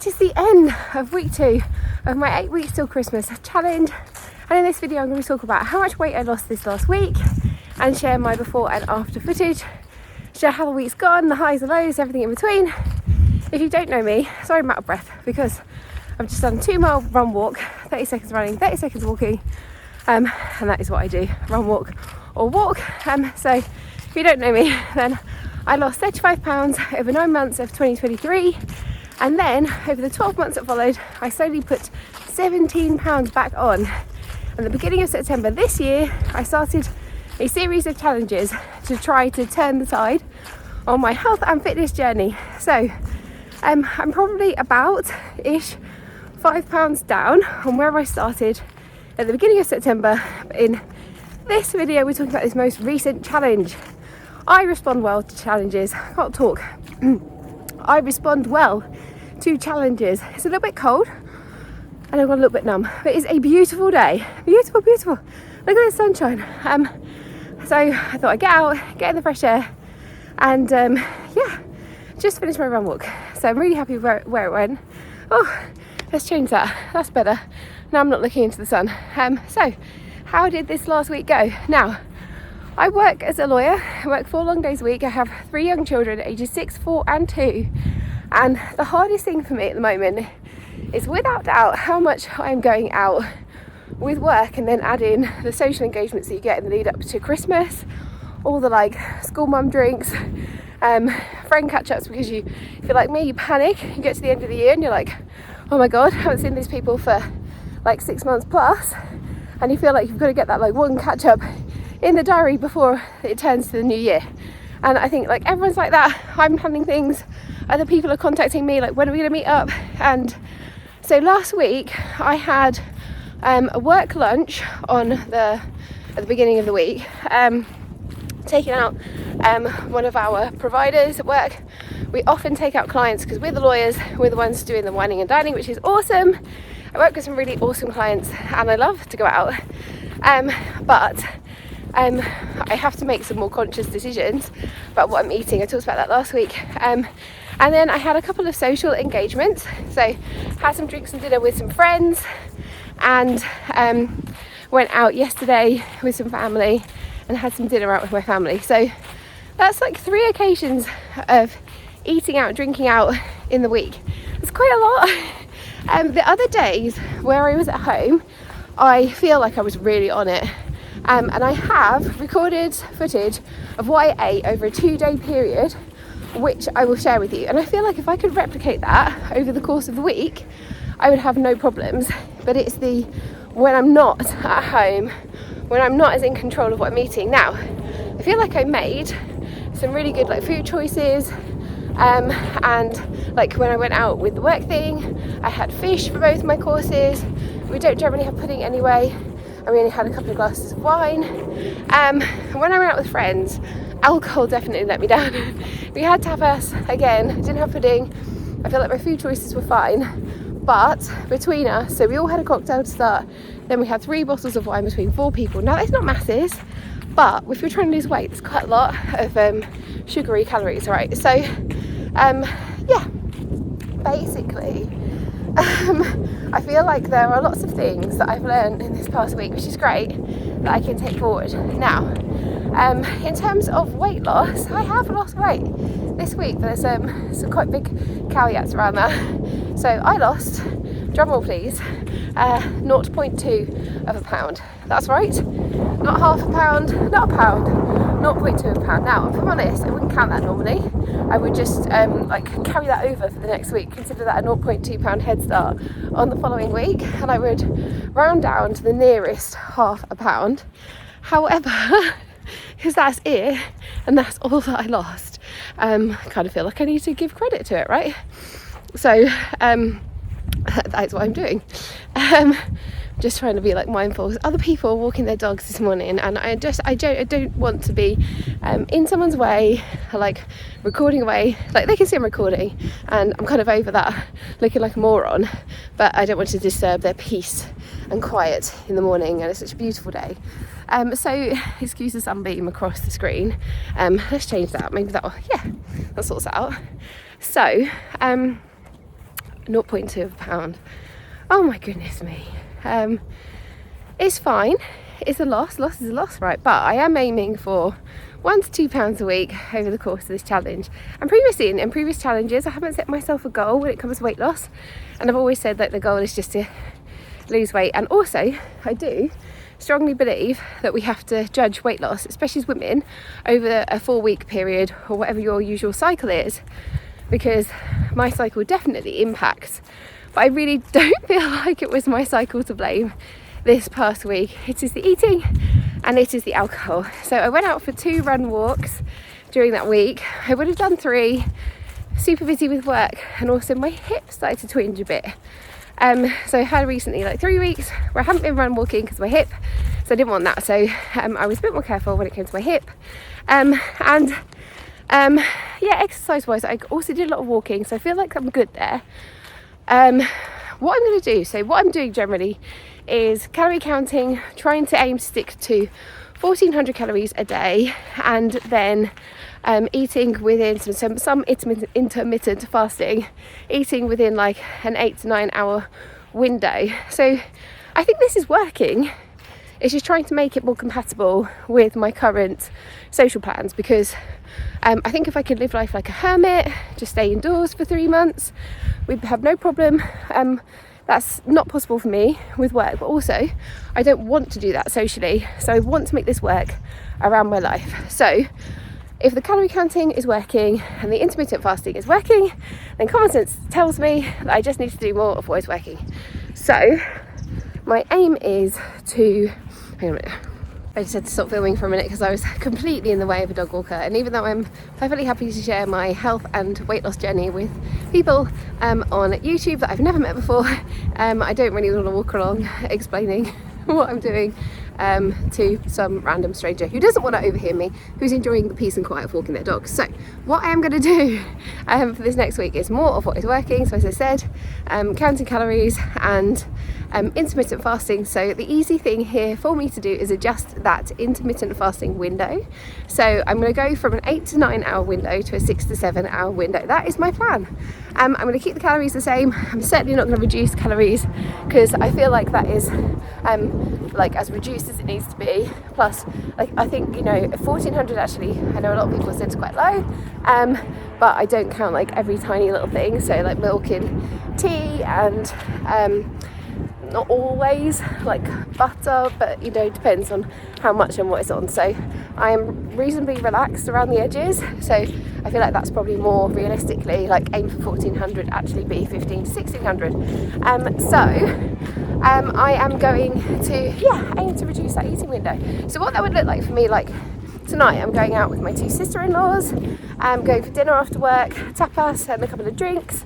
it is the end of week 2 of my 8 weeks till Christmas challenge, and in this video I'm going to talk about how much weight I lost this last week and share my before and after footage, share how the week's gone, the highs and lows, everything in between. If you don't know me, sorry I'm out of breath because I've just done 2 mile run walk, 30 seconds running, 30 seconds walking, and that is what I do, run, walk or walk. So if you don't know me, then I lost 35 pounds over 9 months of 2023, and then over the 12 months that followed I slowly put 17 pounds back on. At the beginning of September this year I started a series of challenges to try to turn the tide on my health and fitness journey. So I'm probably about ish 5 pounds down on where I started at the beginning of September. In this video we're talking about this most recent challenge. I respond well to challenges. I can't talk. I respond well to challenges. It's a little bit cold and I've got a little bit numb, but it's a beautiful day. Beautiful, beautiful. Look at the sunshine. So I thought I'd get out, get in the fresh air, and just finished my run walk. So I'm really happy where it went. Oh, let's change that. That's better. Now I'm not looking into the sun. So how did this last week go? Now, I work as a lawyer. I work 4 long days a week. I have 3 young children, ages 6, 4 and 2. And the hardest thing for me at the moment is without doubt how much I'm going out with work, and then add in the social engagements that you get in the lead up to Christmas, all the like school mum drinks, friend catch-ups, because you, if you're like me, you panic. You get to the end of the year and you're like, oh my god, I haven't seen these people for like 6 months plus, and you feel like you've got to get that like one catch-up in the diary before it turns to the new year. And I think like everyone's like that. I'm planning things, other people are contacting me like, when are we going to meet up? And so last week I had a work lunch at the beginning of the week, taking out one of our providers at work. We often take out clients because we're the lawyers, we're the ones doing the wining and dining, which is awesome. I work with some really awesome clients and I love to go out, but I have to make some more conscious decisions about what I'm eating. I talked about that last week. And then I had a couple of social engagements. So had some drinks and dinner with some friends, and went out yesterday with some family and had some dinner out with my family. So that's like 3 occasions of eating out, drinking out in the week. It's quite a lot. The other days where I was at home, I feel like I was really on it. And I have recorded footage of what I ate over a 2-day period, which I will share with you. And I feel like if I could replicate that over the course of the week, I would have no problems. But it's the when I'm not at home, when I'm not as in control of what I'm eating. Now, I feel like I made some really good like food choices, and like when I went out with the work thing, I had fish for both my courses. We don't generally have pudding anyway, and we only had a couple of glasses of wine. When I went out with friends, alcohol definitely let me down. We had tapas again, didn't have pudding. I feel like my food choices were fine, but between us, so we all had a cocktail to start, then we had 3 bottles of wine between 4 people. Now that's not masses, but if you're trying to lose weight, it's quite a lot of sugary calories, right? So basically I feel like there are lots of things that I've learned in this past week, which is great, that I can take forward. Now, in terms of weight loss, I have lost weight this week, but there's some quite big caveats around that. So I lost, drumroll please, 0.2 of a pound. That's right, not half a pound, not a pound, 0.2 of a pound. Now, if I'm honest, I wouldn't count that normally. I would just carry that over for the next week, consider that a 0.2 pound head start on the following week, and I would round down to the nearest half a pound. However, because that's it, and that's all that I lost, I kind of feel like I need to give credit to it, right? So that's what I'm doing. Just trying to be like mindful. Other people walking their dogs this morning, and I don't want to be in someone's way, like recording away. Like they can see I'm recording, and I'm kind of over that, looking like a moron. But I don't want to disturb their peace and quiet in the morning, and it's such a beautiful day. So excuse the sunbeam across the screen. Let's change that. Maybe that sorts it out. So 0.2 of a pound. Oh my goodness me. It's fine. It's a loss. Loss is a loss, right? But I am aiming for 1 to 2 pounds a week over the course of this challenge. And previously, in previous challenges, I haven't set myself a goal when it comes to weight loss. And I've always said that the goal is just to lose weight. And also, I do strongly believe that we have to judge weight loss, especially as women, over a 4-week period or whatever your usual cycle is, because my cycle definitely impacts. But I really don't feel like it was my cycle to blame this past week. It is the eating and it is the alcohol. So I went out for 2 run walks during that week. I would have done 3, super busy with work, and also my hip started to twinge a bit. So I had recently like 3 weeks where I haven't been run walking because of my hip, so I didn't want that. So I was a bit more careful when it came to my hip. Exercise wise, I also did a lot of walking, so I feel like I'm good there. What I'm going to do, so what I'm doing generally is calorie counting, trying to aim to stick to 1400 calories a day, and then eating within some intermittent fasting, eating within like an 8 to 9 hour window. So I think this is working. It's just trying to make it more compatible with my current social plans, because I think if I could live life like a hermit, just stay indoors for 3 months, we'd have no problem. That's not possible for me with work, but also I don't want to do that socially, so I want to make this work around my life. So if the calorie counting is working and the intermittent fasting is working, then common sense tells me that I just need to do more of what is working. So my aim is to, hang on a minute, I just had to stop filming for a minute because I was completely in the way of a dog walker. And even though I'm perfectly happy to share my health and weight loss journey with people on YouTube that I've never met before, I don't really want to walk along explaining what I'm doing to some random stranger who doesn't want to overhear me, who's enjoying the peace and quiet of walking their dog. So what I am going to do for this next week is more of what is working. So as I said, counting calories and intermittent fasting. So the easy thing here for me to do is adjust that intermittent fasting window. So I'm going to go from an 8 to 9 hour window to a 6 to 7 hour window. That is my plan. I'm going to keep the calories the same. I'm certainly not going to reduce calories, because I feel like that is like as reduced as it needs to be. Plus, like, I think, 1400 actually, I know a lot of people said it's quite low, but I don't count like every tiny little thing. So like milk in tea, and not always like butter, but depends on how much and what it's on. So I am reasonably relaxed around the edges, so I feel like that's probably more realistically like aim for 1400, actually be 15 to 1600. I am going to aim to reduce that eating window. So what that would look like for me, like tonight I'm going out with my 2 sister-in-laws, I'm going for dinner after work, tapas and a couple of drinks.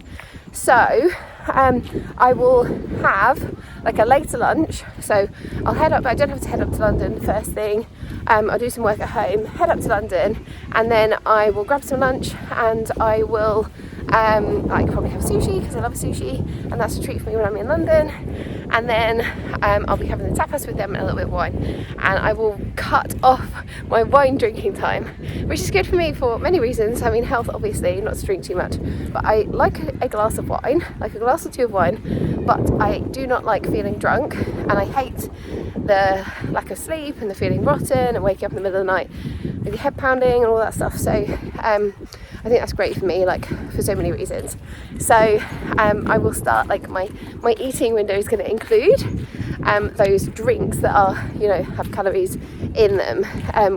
So I will have like a later lunch. So I'll head up, I don't have to head up to London first thing. I'll do some work at home, head up to London, and then I will grab some lunch, and I will probably have sushi, because I love sushi, and that's a treat for me when I'm in London. And then I'll be having the tapas with them and a little bit of wine, and I will cut off my wine drinking time, which is good for me for many reasons. I mean, health obviously, not to drink too much, but I like a glass of wine, like a glass or 2 of wine, but I do not like feeling drunk, and I hate the lack of sleep and the feeling rotten and waking up in the middle of the night with your head pounding and all that stuff. So I think that's great for me, like for so many reasons. So I will start, like my eating window is going to include those drinks that are, have calories in them,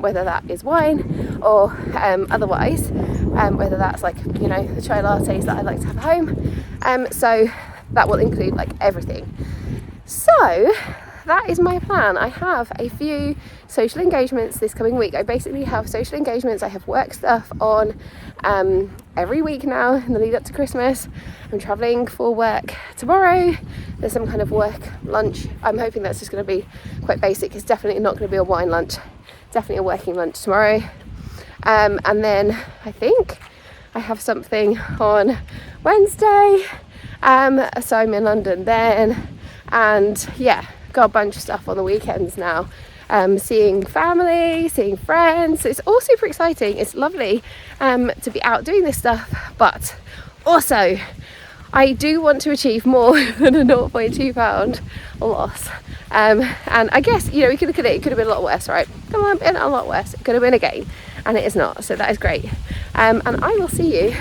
whether that is wine or otherwise, whether that's like, the chai lattes that I like to have at home. So that will include like everything. So that is my plan. I have a few social engagements this coming week. I basically have social engagements. I have work stuff on every week now in the lead up to Christmas. I'm travelling for work tomorrow. There's some kind of work lunch. I'm hoping that's just going to be quite basic. It's definitely not going to be a wine lunch. Definitely a working lunch tomorrow. And then I think I have something on Wednesday. So I'm in London then. And got a bunch of stuff on the weekends now, seeing family, seeing friends. So it's all super exciting. It's lovely to be out doing this stuff, but also I do want to achieve more than a 0.2 pound loss. And I guess, you know, we could look at it could have been a lot worse, right? It could have been a lot worse. It could have been a gain, and it is not. So that is great. And I will see you.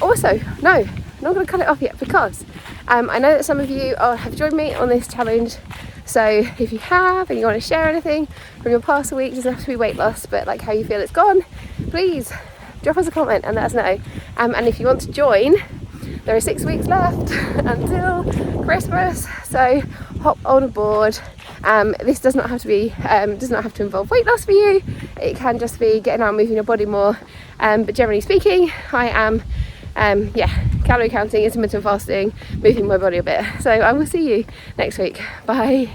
Also, no, I'm not going to cut it off yet, because I know that some of you have joined me on this challenge. So if you have and you want to share anything from your past week, it doesn't have to be weight loss, but like how you feel it's gone, please drop us a comment and let us know. And if you want to join, there are 6 weeks left until Christmas, so hop on board. This does not have to be does not have to involve weight loss for you. It can just be getting out and moving your body more. But generally speaking, I am calorie counting, intermittent fasting, moving my body a bit. So I will see you next week. Bye.